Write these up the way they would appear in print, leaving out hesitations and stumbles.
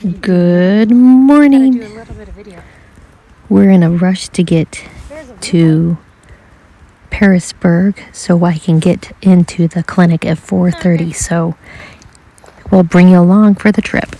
Good morning. We're in a rush to get to Pearisburg so I can get into the clinic at 4:30. So we'll bring you along for the trip.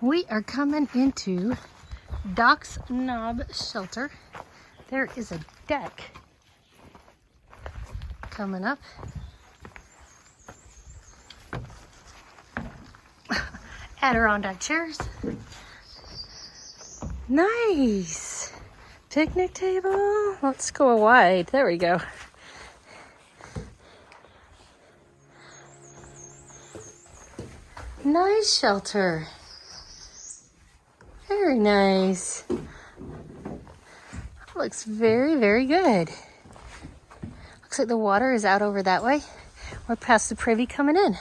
We are coming into Doc's Knob Shelter. There is a deck coming up. Adirondack chairs. Nice. Picnic table. Let's go wide. There we go. Nice shelter. Very nice. Looks very, very good. Looks like the water is out over that way. We're past the privy coming in.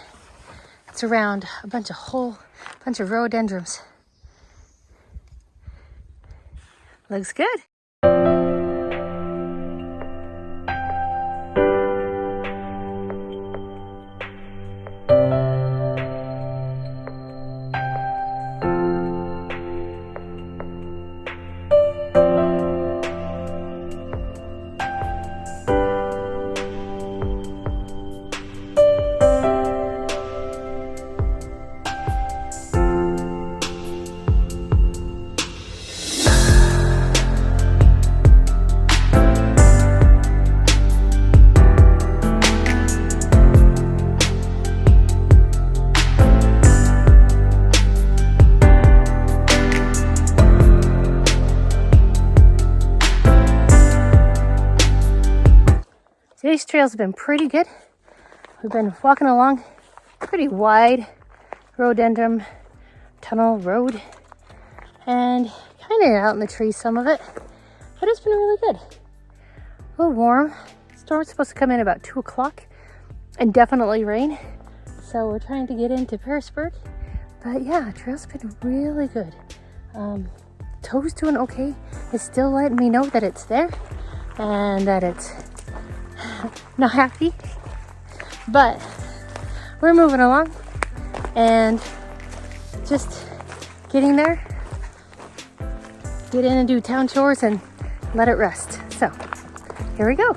It's around a bunch of rhododendrons. Looks good. Today's trails have been pretty good. We've been walking along pretty wide rhododendron tunnel road and kind of out in the trees, some of it, but it's been really good. A little warm. Storm's supposed to come in about 2 o'clock and definitely rain. So we're trying to get into Pearisburg. But yeah, trail's been really good. Toe's doing okay. It's still letting me know that it's there and that it's not happy, but we're moving along and just getting there. Get in and do town chores and let it rest. So here we go.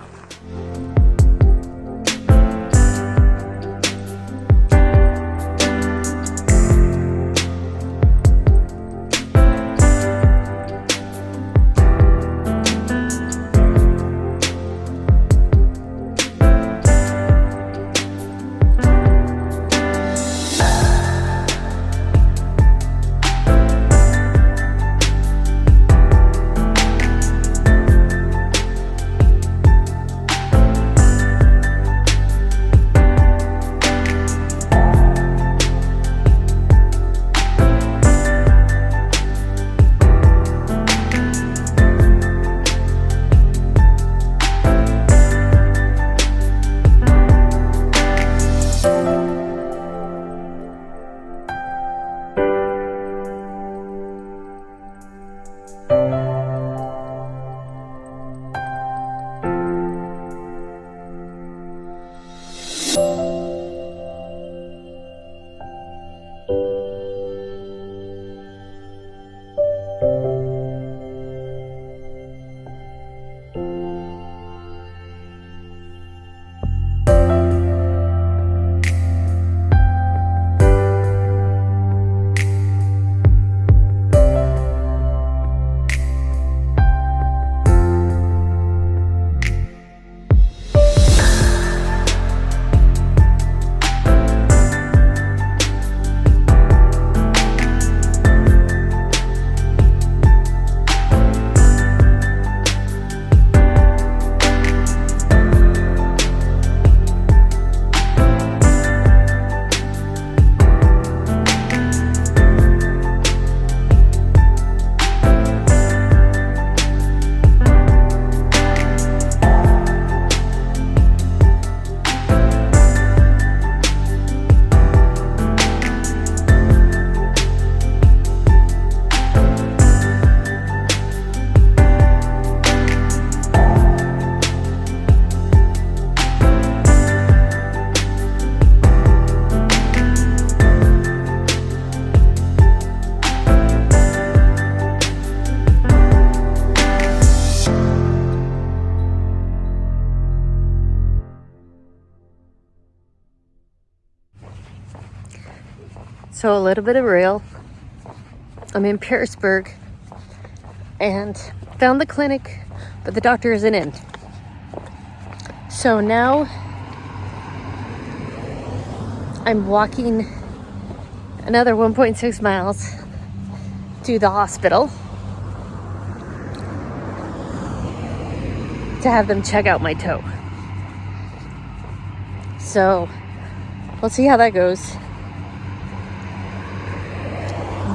So a little bit of real. I'm in Pearisburg and found the clinic, but the doctor isn't in. So now I'm walking another 1.6 miles to the hospital to have them check out my toe. So we'll see how that goes.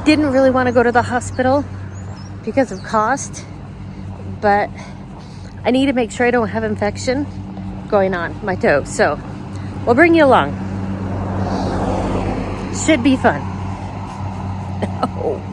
Didn't really want to go to the hospital because of cost, but I need to make sure I don't have infection going on my toe. So we'll bring you along. Should be fun. Oh.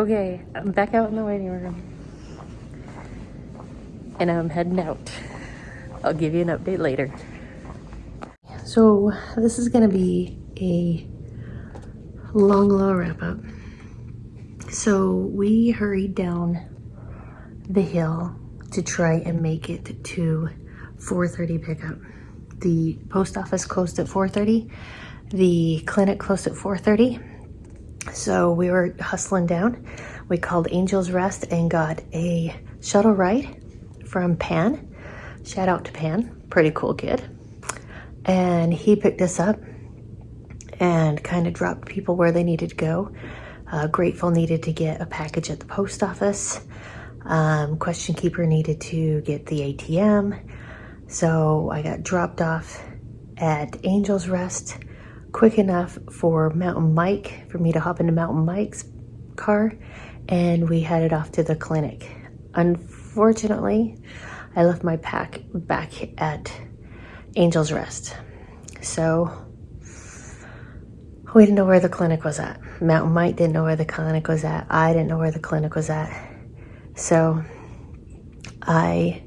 Okay, I'm back out in the waiting room. And I'm heading out. I'll give you an update later. So this is gonna be a long, low wrap up. So we hurried down the hill to try and make it to 4:30 pickup. The post office closed at 4:30. The clinic closed at 4:30. So we were hustling down. We called Angel's Rest and got a shuttle ride from Pan. Shout out to Pan, pretty cool kid. And he picked us up and kind of dropped people where they needed to go. Grateful needed to get a package at the post office. Question Keeper needed to get the ATM. So I got dropped off at Angel's Rest quick enough for Mountain Mike, for me to hop into Mountain Mike's car, and we headed off to the clinic. Unfortunately, I left my pack back at Angel's Rest. So we didn't know where the clinic was at. Mountain Mike didn't know where the clinic was at. I didn't know where the clinic was at. So I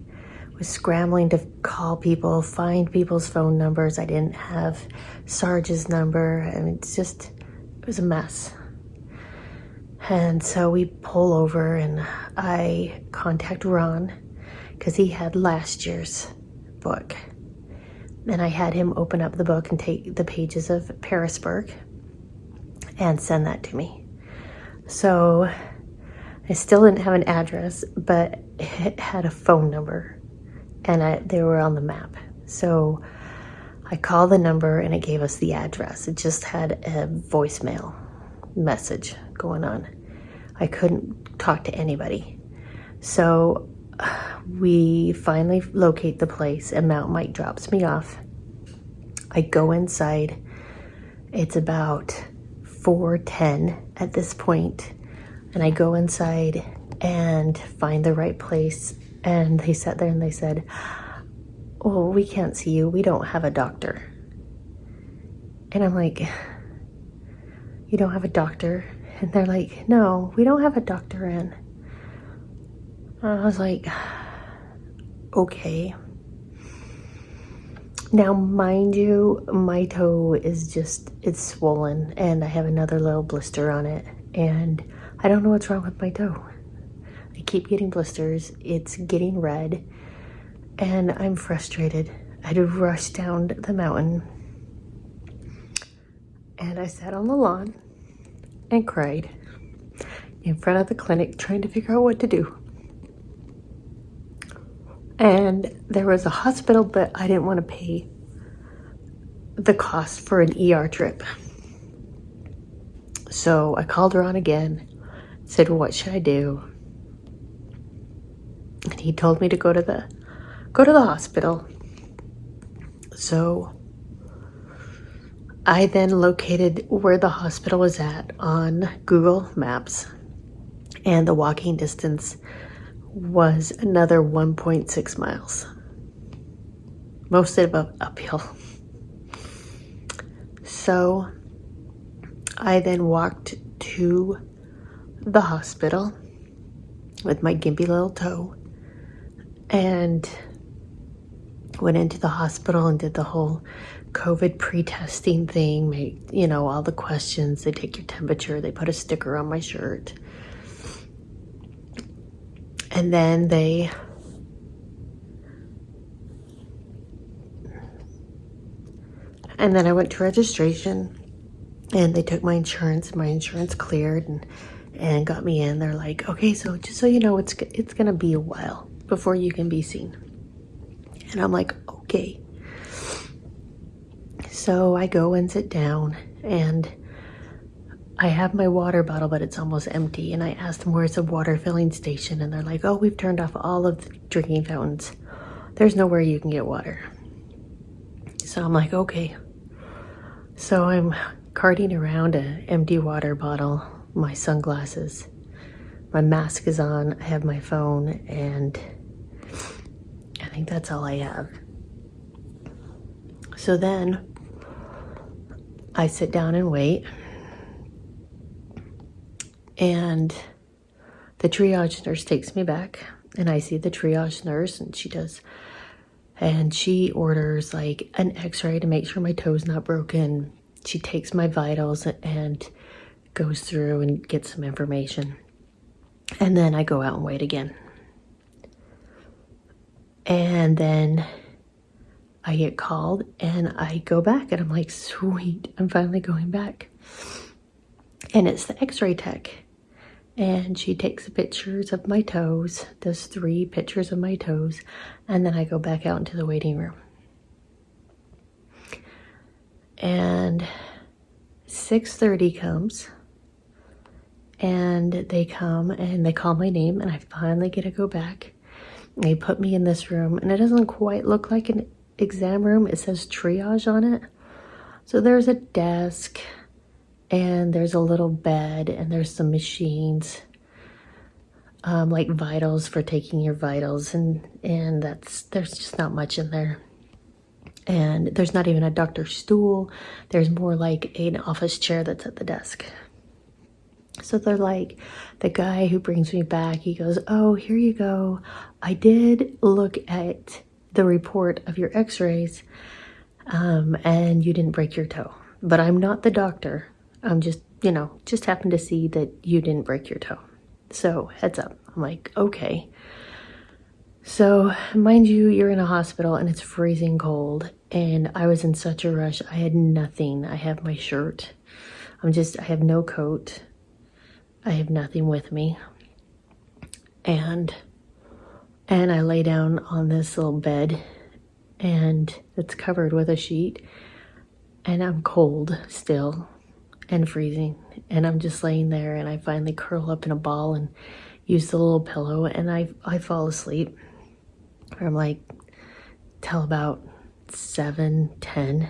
was scrambling to call people, find people's phone numbers. I didn't have Sarge's number. I mean, it was a mess. And so we pull over and I contact Ron because he had last year's book. And I had him open up the book and take the pages of Pearisburg and send that to me. So I still didn't have an address, but it had a phone number and they were on the map. So I called the number and it gave us the address. It just had a voicemail message going on. I couldn't talk to anybody. So we finally locate the place and Mountain Mike drops me off. I go inside. It's about 4:10 at this point, and I go inside and find the right place, and they sat there and they said, "Oh, we can't see you. We don't have a doctor." And I'm like, "You don't have a doctor?" And they're like, "No, we don't have a doctor in." And I was like, okay. Now, mind you, my toe is it's swollen and I have another little blister on it, and I don't know what's wrong with my toe. I keep getting blisters, it's getting red, and I'm frustrated. I had to rush down the mountain, and I sat on the lawn and cried in front of the clinic trying to figure out what to do. And there was a hospital, but I didn't want to pay the cost for an ER trip. So I called her on again, said, "What should I do?" And he told me to go to the hospital. So I then located where the hospital was at on Google Maps, and the walking distance was another 1.6 miles. Most of it uphill. So I then walked to the hospital with my gimpy little toe and went into the hospital and did the whole COVID pre-testing thing, all the questions. They take your temperature, they put a sticker on my shirt. And then I went to registration, and they took my insurance. My insurance cleared and got me in. They're like, "Okay, so just so you know, it's gonna be a while before you can be seen." And I'm like, "Okay." So I go and sit down, and I have my water bottle, but it's almost empty. And I asked them, "Where's the water filling station?" And they're like, "Oh, we've turned off all of the drinking fountains. There's nowhere you can get water." So I'm like, okay. So I'm carting around an empty water bottle, my sunglasses, my mask is on, I have my phone, and I think that's all I have. So then I sit down and wait, and the triage nurse takes me back, and I see the triage nurse, and she orders like an x-ray to make sure my toe's not broken. She takes my vitals and goes through and gets some information. And then I go out and wait again. And then I get called and I go back, and I'm like, sweet, I'm finally going back. And it's the x-ray tech. And she takes pictures of my toes, does 3 pictures of my toes, and then I go back out into the waiting room. And 6:30 comes, and they come and they call my name, and I finally get to go back. They put me in this room, and it doesn't quite look like an exam room. It says triage on it. So there's a desk, and there's a little bed, and there's some machines, like vitals for taking your vitals, and there's just not much in there. And there's not even a doctor's stool. There's more like an office chair that's at the desk. So they're like, the guy who brings me back, he goes, oh, here you go. I did look at the report of your x-rays, and you didn't break your toe. But I'm not the doctor. I'm just happened to see that you didn't break your toe. So heads up. I'm like, okay. So mind you, you're in a hospital and it's freezing cold, and I was in such a rush. I had nothing. I have my shirt. I have no coat. I have nothing with me. And I lay down on this little bed, and it's covered with a sheet, and I'm cold still and freezing, and I'm just laying there, and I finally curl up in a ball and use the little pillow, and I fall asleep. I'm like, till about 7:10,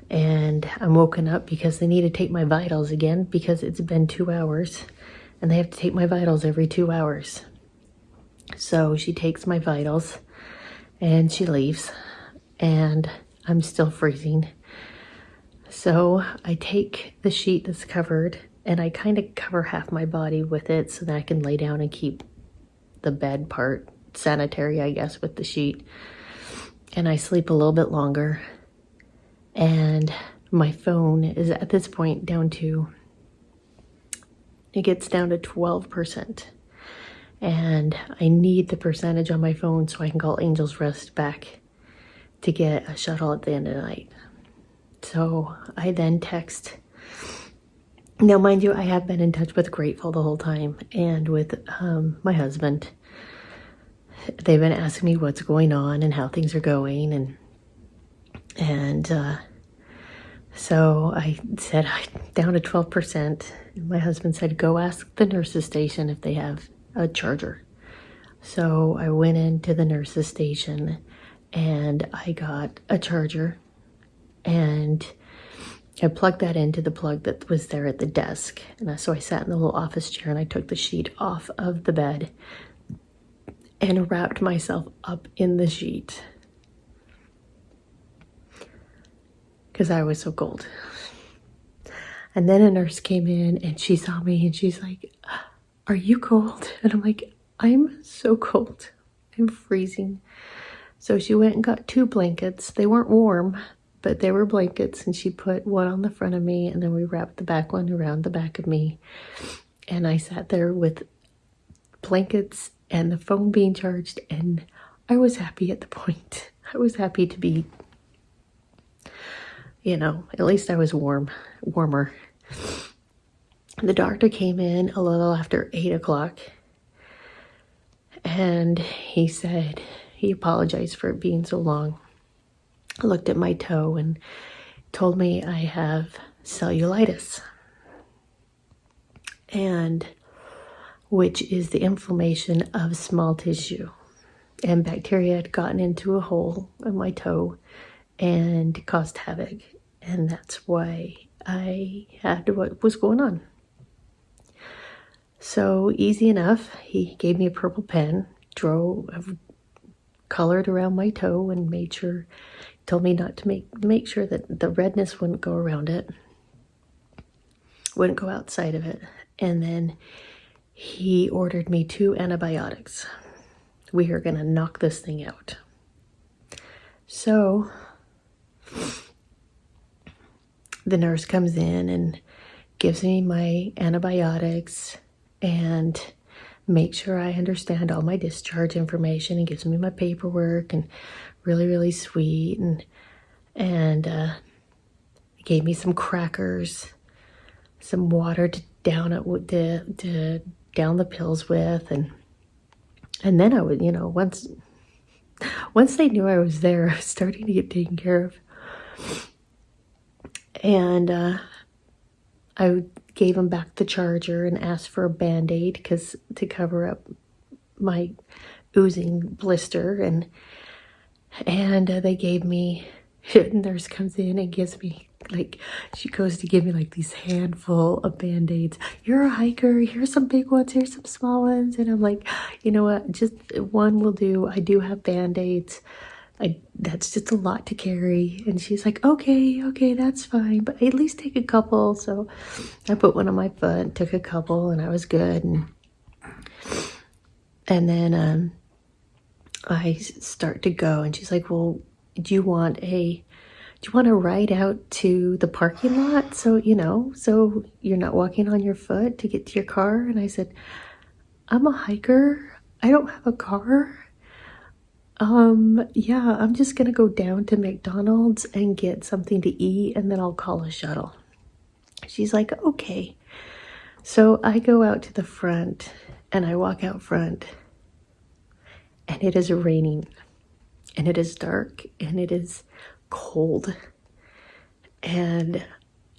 and I'm woken up because they need to take my vitals again, because it's been 2 hours, and they have to take my vitals every 2 hours. So she takes my vitals and she leaves, and I'm still freezing. So I take the sheet that's covered, and I kind of cover half my body with it so that I can lay down and keep the bed part sanitary, I guess, with the sheet. And I sleep a little bit longer, and my phone is at this point it gets down to 12%. And I need the percentage on my phone so I can call Angel's Rest back to get a shuttle at the end of the night. So I then text. Now, mind you, I have been in touch with Grateful the whole time, and with my husband. They've been asking me what's going on and how things are going, and so I said, I'm down to 12%. My husband said, go ask the nurse's station if they have a charger. So I went into the nurse's station, and I got a charger, and I plugged that into the plug that was there at the desk. And so I sat in the little office chair, and I took the sheet off of the bed and wrapped myself up in the sheet because I was so cold. And then a nurse came in, and she saw me, and she's like, are you cold? And I'm like, I'm so cold. I'm freezing. So she went and got 2 blankets. They weren't warm, but they were blankets, and she put one on the front of me, and then we wrapped the back one around the back of me. And I sat there with blankets and the phone being charged, and I was happy at the point. I was happy to be, at least I was warmer. The doctor came in a little after 8 o'clock, and he said he apologized for it being so long. I looked at my toe and told me I have cellulitis, and which is the inflammation of small tissue, and bacteria had gotten into a hole in my toe and caused havoc, and that's why I had what was going on. So easy enough, he gave me a purple pen, colored around my toe, and told me not to make sure that the redness wouldn't go around it, wouldn't go outside of it. And then he ordered me 2 antibiotics. We are gonna knock this thing out. So the nurse comes in and gives me my antibiotics and makes sure I understand all my discharge information and gives me my paperwork, and really, really sweet, and gave me some crackers, some water to down it with to down the pills with, and then I would, once they knew I was there, I was starting to get taken care of. And I gave him back the charger and asked for a Band-Aid to cover up my oozing blister, and they gave me, the nurse comes in and gives me, she goes to give me these handful of Band-Aids. You're a hiker, here's some big ones, here's some small ones. And I'm like, you know what, just one will do. I do have Band-Aids. That's just a lot to carry. And she's like, okay, that's fine, but at least take a couple. So I put one on my foot, took a couple, and I was good. And then I start to go, and she's like, well, do you want to ride out to the parking lot? So, so you're not walking on your foot to get to your car? And I said, I'm a hiker. I don't have a car. Yeah, I'm just gonna go down to McDonald's and get something to eat, and then I'll call a shuttle. She's like, okay. So I go out to the front, and I walk out front, and it is raining, and it is dark, and it is cold. And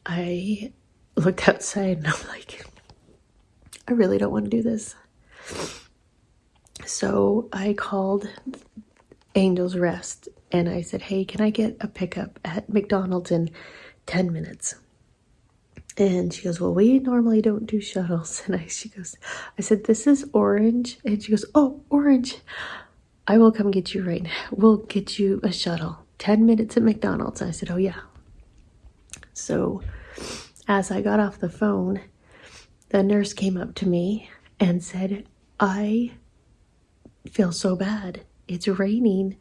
I looked outside, and I'm like, I really don't want to do this. So I called Angel's Rest, and I said, hey, can I get a pickup at McDonald's in 10 minutes? And she goes, well, we normally don't do shuttles. And I said, this is orange. And she goes, oh, orange. I will come get you right now. We'll get you a shuttle. 10 minutes at McDonald's. And I said, oh yeah. So as I got off the phone, the nurse came up to me and said, I feel so bad. It's raining.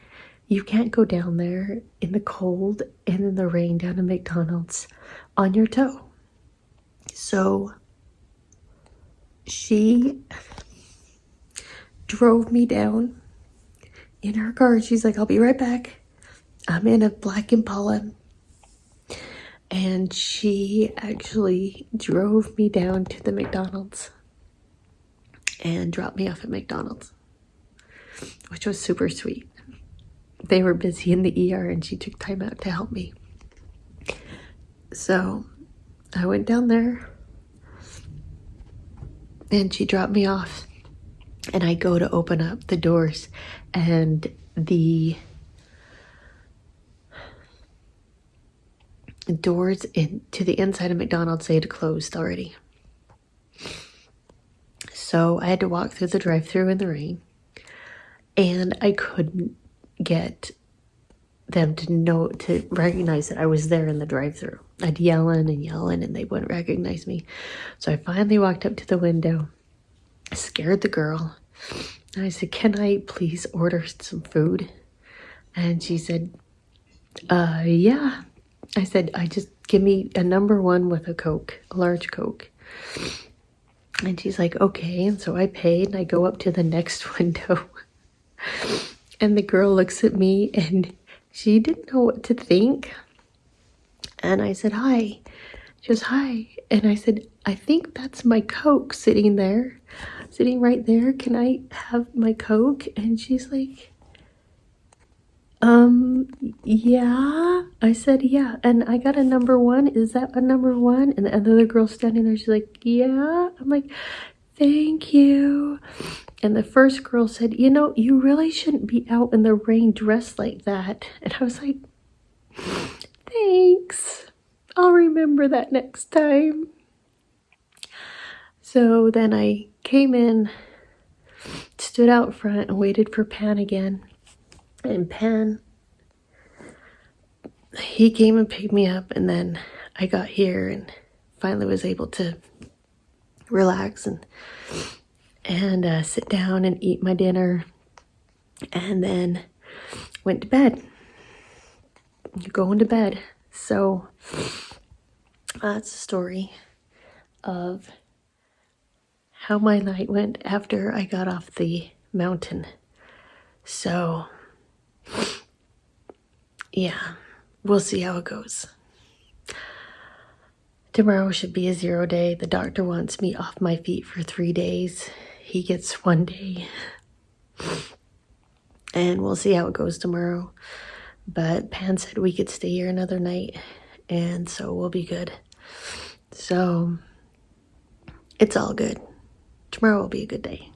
You can't go down there in the cold and in the rain down to McDonald's on your toe. So she drove me down in her car. She's like, I'll be right back. I'm in a black Impala. And she actually drove me down to the McDonald's and dropped me off at McDonald's, which was super sweet. They were busy in the ER, and she took time out to help me. So I went down there, and she dropped me off, and I go to open up the doors, and the doors to the inside of McDonald's, they had closed already. So I had to walk through the drive-thru in the rain, and I couldn't get them to recognize that I was there in the drive-thru. I'd yelling, and they wouldn't recognize me. So I finally walked up to the window, scared the girl, and I said, can I please order some food? And she said, yeah. I said, just give me a number 1 with a Coke, a large Coke. And she's like, okay. And so I paid, and I go up to the next window. And the girl looks at me, and she didn't know what to think. And I said, hi. She goes, hi. And I said, I think that's my Coke sitting right there. Can I have my Coke? And she's like, yeah. I said, yeah. And I got a number 1. Is that a number 1? And the other girl standing there, she's like, yeah. I'm like, thank you. And the first girl said, you really shouldn't be out in the rain dressed like that. And I was like, thanks. I'll remember that next time. So then I came in, stood out front, and waited for Pan again. And Pan, he came and picked me up, and then I got here and finally was able to relax and sit down and eat my dinner, and then went to bed. Going to bed. So that's the story of how my night went after I got off the mountain. So yeah, we'll see how it goes. Tomorrow should be a 0 day. The doctor wants me off my feet for 3 days. He gets 1 day. And we'll see how it goes tomorrow. But Pan said we could stay here another night, and so we'll be good. So it's all good. Tomorrow will be a good day.